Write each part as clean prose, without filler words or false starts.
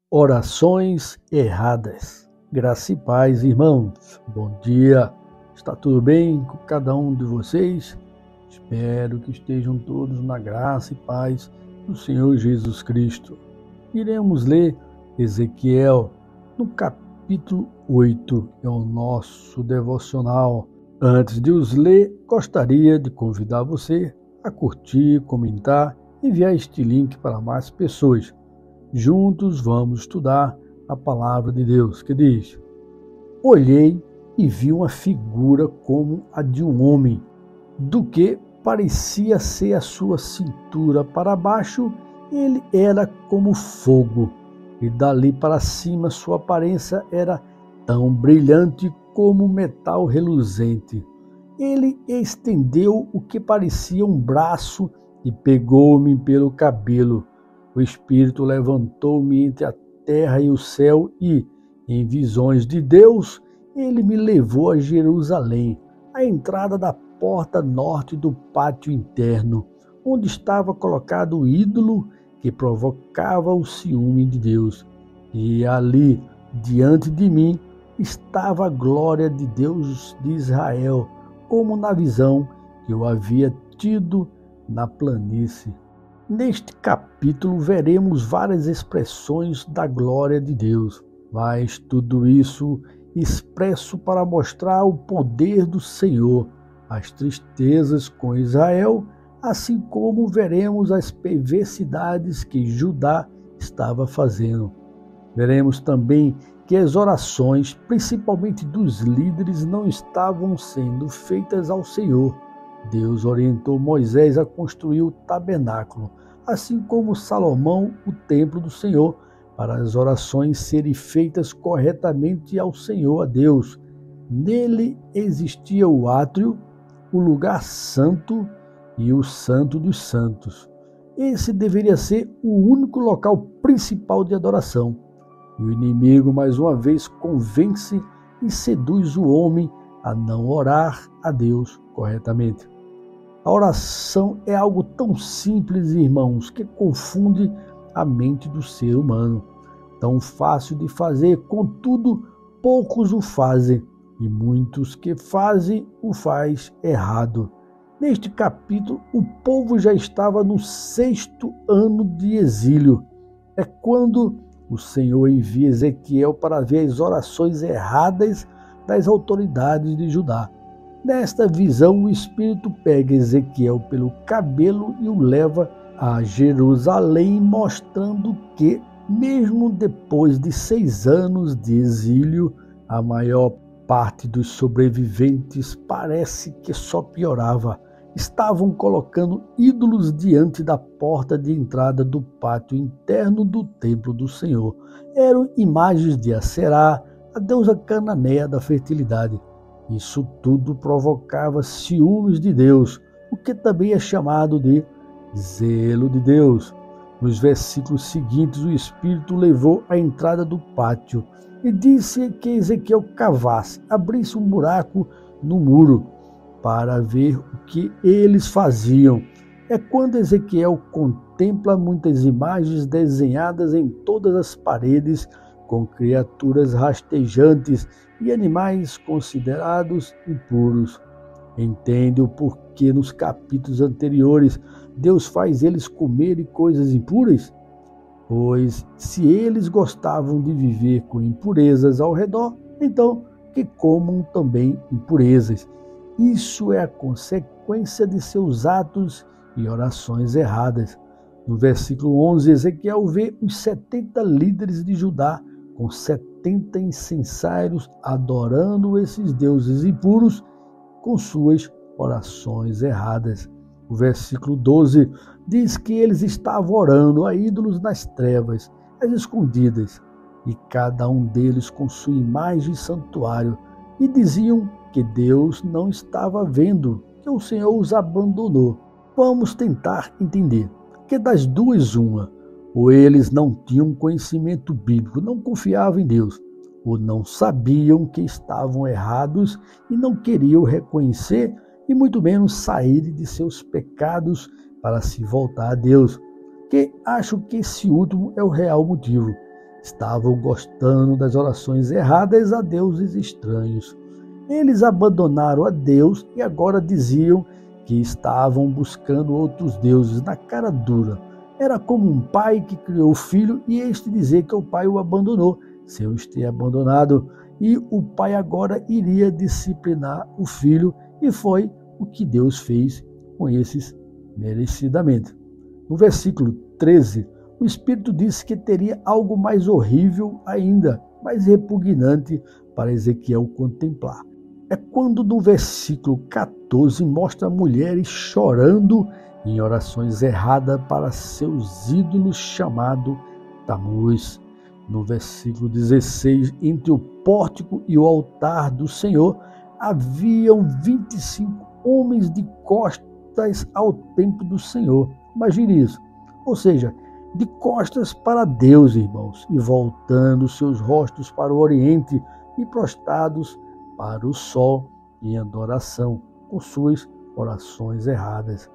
Orações erradas. Graça e paz, irmãos. Bom dia. Está tudo bem com cada um de vocês? Espero que estejam todos na graça e paz do Senhor Jesus Cristo. Iremos ler Ezequiel no capítulo 8, é o nosso devocional. Antes de os ler, gostaria de convidar você a curtir, comentar e enviar este link para mais pessoas. Juntos vamos estudar a palavra de Deus, que diz: Olhei e vi uma figura como a de um homem, do que parecia ser a sua cintura para baixo, ele era como fogo, e dali para cima sua aparência era tão brilhante como metal reluzente. Ele estendeu o que parecia um braço e pegou-me pelo cabelo. O Espírito levantou-me entre a terra e o céu e, em visões de Deus, ele me levou a Jerusalém, à entrada da porta norte do pátio interno, onde estava colocado o ídolo que provocava o ciúme de Deus. E ali, diante de mim, estava a glória de Deus de Israel, como na visão que eu havia tido na planície. Neste capítulo veremos várias expressões da glória de Deus, mas tudo isso expresso para mostrar o poder do Senhor, as tristezas com Israel, assim como veremos as perversidades que Judá estava fazendo. Veremos também que as orações, principalmente dos líderes, não estavam sendo feitas ao Senhor. Deus orientou Moisés a construir o tabernáculo, assim como Salomão o templo do Senhor, para as orações serem feitas corretamente ao Senhor, a Deus. Nele existia o átrio, o lugar santo e o santo dos santos. Esse deveria ser o único local principal de adoração. E o inimigo, mais uma vez, convence e seduz o homem a não orar a Deus corretamente. A oração é algo tão simples, irmãos, que confunde a mente do ser humano. Tão fácil de fazer, contudo, poucos o fazem, e muitos que fazem, o faz errado. Neste capítulo, o povo já estava no 6º ano de exílio. É quando o Senhor envia Ezequiel para ver as orações erradas das autoridades de Judá. Nesta visão, o Espírito pega Ezequiel pelo cabelo e o leva a Jerusalém, mostrando que, mesmo depois de 6 anos de exílio, a maior parte dos sobreviventes parece que só piorava. Estavam colocando ídolos diante da porta de entrada do pátio interno do templo do Senhor. Eram imagens de Aserá, a deusa cananeia da fertilidade. Isso tudo provocava ciúmes de Deus, o que também é chamado de zelo de Deus. Nos versículos seguintes, o Espírito levou à entrada do pátio e disse que Ezequiel cavasse, abrisse um buraco no muro para ver o que eles faziam. É quando Ezequiel contempla muitas imagens desenhadas em todas as paredes, com criaturas rastejantes e animais considerados impuros. Entende o porquê nos capítulos anteriores Deus faz eles comerem coisas impuras? Pois se eles gostavam de viver com impurezas ao redor, então que comam também impurezas. Isso é a consequência de seus atos e orações erradas. No versículo 11, Ezequiel vê os 70 líderes de Judá com 70 incensários adorando esses deuses impuros com suas orações erradas. O versículo 12 diz que eles estavam orando a ídolos nas trevas, às escondidas, e cada um deles com sua imagem e santuário, e diziam que Deus não estava vendo, que o Senhor os abandonou. Vamos tentar entender que das duas uma, ou eles não tinham conhecimento bíblico, não confiavam em Deus, ou não sabiam que estavam errados e não queriam reconhecer e muito menos sair de seus pecados para se voltar a Deus, que acho que esse último é o real motivo. estavam gostando das orações erradas a deuses estranhos. Eles abandonaram a Deus e agora diziam que estavam buscando outros deuses na cara dura. Era como um pai que criou o filho e este dizer que o pai o abandonou, sem os ter abandonado, e o pai agora iria disciplinar o filho, e foi o que Deus fez com esses merecidamente. No versículo 13, o Espírito disse que teria algo mais horrível ainda, mais repugnante para Ezequiel contemplar. É quando no versículo 14 mostra mulheres chorando em orações erradas para seus ídolos chamado Tamuz. No versículo 16, entre o pórtico e o altar do Senhor, haviam 25 homens de costas ao templo do Senhor. Imagine isso. Ou seja, de costas para Deus, irmãos, e voltando seus rostos para o oriente e prostrados para o sol em adoração, com suas orações erradas.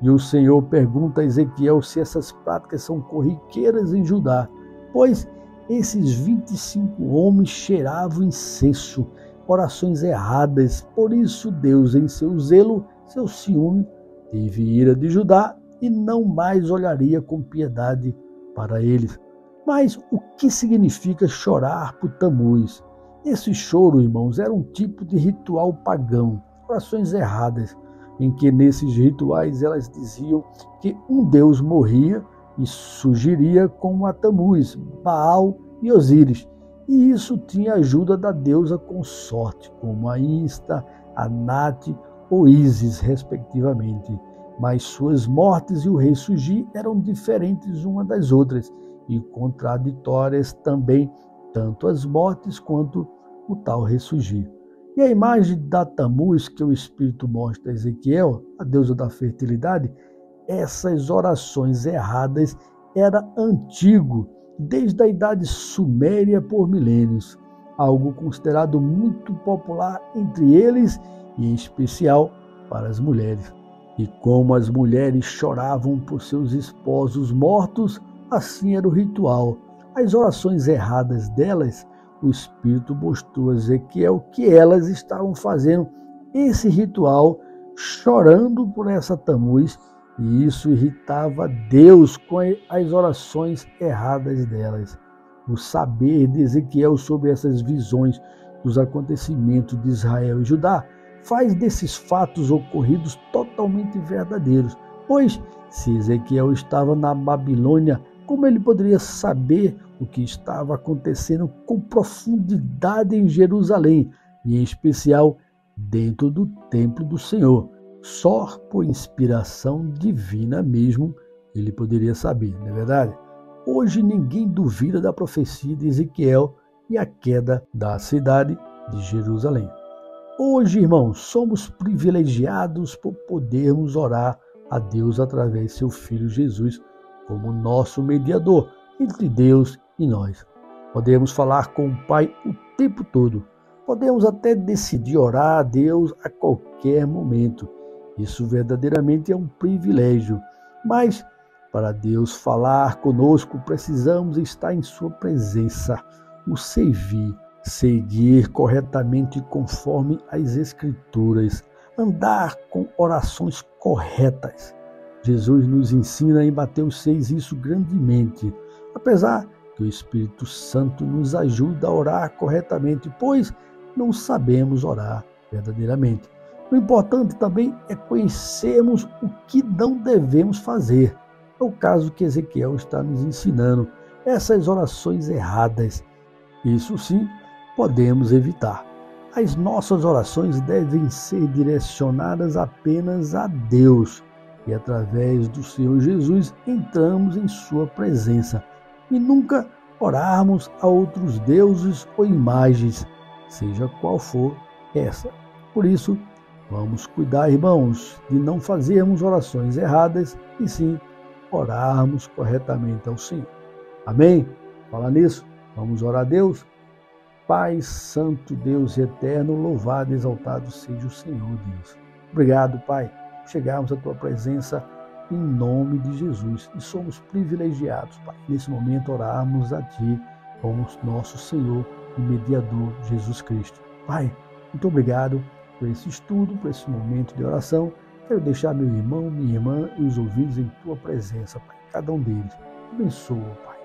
E o Senhor pergunta a Ezequiel se essas práticas são corriqueiras em Judá, pois esses 25 homens cheiravam incenso, orações erradas. Por isso Deus, em seu zelo, seu ciúme, teve ira de Judá e não mais olharia com piedade para eles. Mas o que significa chorar por Tamuz? Esse choro, irmãos, era um tipo de ritual pagão, orações erradas, em que nesses rituais elas diziam que um deus morria e surgiria como a Tamuz, Baal e Osíris. E isso tinha ajuda da deusa consorte, como a Insta, a Nat ou Ísis, respectivamente. Mas suas mortes e o ressurgir eram diferentes uma das outras e contraditórias também, tanto as mortes quanto o tal ressurgir. E a imagem da Tamuz que o Espírito mostra a Ezequiel, a deusa da fertilidade, essas orações erradas era antigo, desde a idade suméria por milênios, algo considerado muito popular entre eles e em especial para as mulheres. E como as mulheres choravam por seus esposos mortos, assim era o ritual. As orações erradas delas, o Espírito mostrou a Ezequiel que elas estavam fazendo esse ritual, chorando por essa Tamuz, e isso irritava Deus com as orações erradas delas. O saber de Ezequiel sobre essas visões dos acontecimentos de Israel e Judá faz desses fatos ocorridos totalmente verdadeiros, pois se Ezequiel estava na Babilônia, como ele poderia saber o que estava acontecendo com profundidade em Jerusalém, e em especial dentro do templo do Senhor? Só por inspiração divina mesmo ele poderia saber, não é verdade? Hoje ninguém duvida da profecia de Ezequiel e a queda da cidade de Jerusalém. Hoje, irmãos, somos privilegiados por podermos orar a Deus através de seu Filho Jesus como nosso mediador entre Deus e nós. Podemos falar com o Pai o tempo todo. Podemos até decidir orar a Deus a qualquer momento. Isso verdadeiramente é um privilégio. Mas, para Deus falar conosco, precisamos estar em sua presença, o servir, seguir corretamente conforme as Escrituras, andar com orações corretas. Jesus nos ensina em Mateus 6 isso grandemente, apesar que o Espírito Santo nos ajuda a orar corretamente, pois não sabemos orar verdadeiramente. O importante também é conhecermos o que não devemos fazer. É o caso que Ezequiel está nos ensinando, essas orações erradas. Isso sim, podemos evitar. As nossas orações devem ser direcionadas apenas a Deus, e através do Senhor Jesus entramos em sua presença, e nunca orarmos a outros deuses ou imagens, seja qual for essa. Por isso, vamos cuidar, irmãos, de não fazermos orações erradas, e sim orarmos corretamente ao Senhor. Amém? Fala nisso, vamos orar a Deus. Pai Santo, Deus eterno, louvado e exaltado seja o Senhor Deus. Obrigado, Pai, por chegarmos à Tua presença em nome de Jesus. E somos privilegiados, Pai, nesse momento orarmos a Ti com o nosso Senhor e mediador Jesus Cristo. Pai, muito obrigado por esse estudo, por esse momento de oração. Quero deixar meu irmão, minha irmã e os ouvidos em Tua presença, Pai, cada um deles. Abençoa, Pai.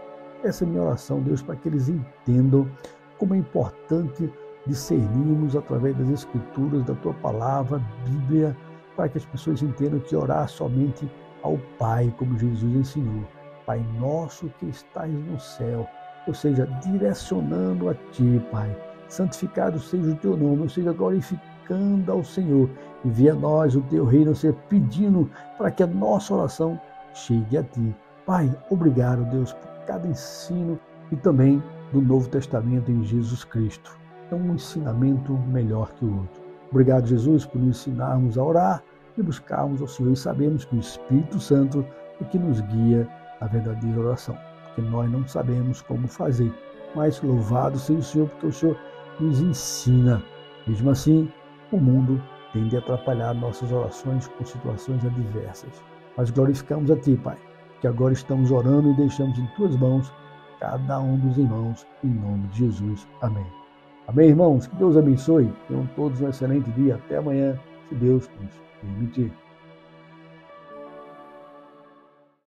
Essa é a minha oração, Deus, para que eles entendam como é importante discernirmos através das Escrituras, da Tua Palavra, Bíblia, para que as pessoas entendam que orar somente ao Pai, como Jesus ensinou. Pai nosso que estás no céu, ou seja, direcionando a Ti, Pai. Santificado seja o Teu nome, ou seja, glorificando ao Senhor. Envia a nós o Teu reino, ou seja, pedindo para que a nossa oração chegue a Ti. Pai, obrigado, Deus, por cada ensino e também do Novo Testamento em Jesus Cristo. É um ensinamento melhor que o outro. Obrigado, Jesus, por nos ensinarmos a orar e buscarmos ao Senhor. E sabemos que o Espírito Santo é que nos guia na verdadeira oração, porque nós não sabemos como fazer. Mas louvado seja o Senhor, porque o Senhor nos ensina. Mesmo assim, o mundo tende a atrapalhar nossas orações com situações adversas. Mas glorificamos a Ti, Pai, que agora estamos orando e deixamos em Tuas mãos cada um dos irmãos, em nome de Jesus. Amém. Amém, irmãos? Que Deus abençoe. Tenham todos um excelente dia. Até amanhã, se Deus nos permitir.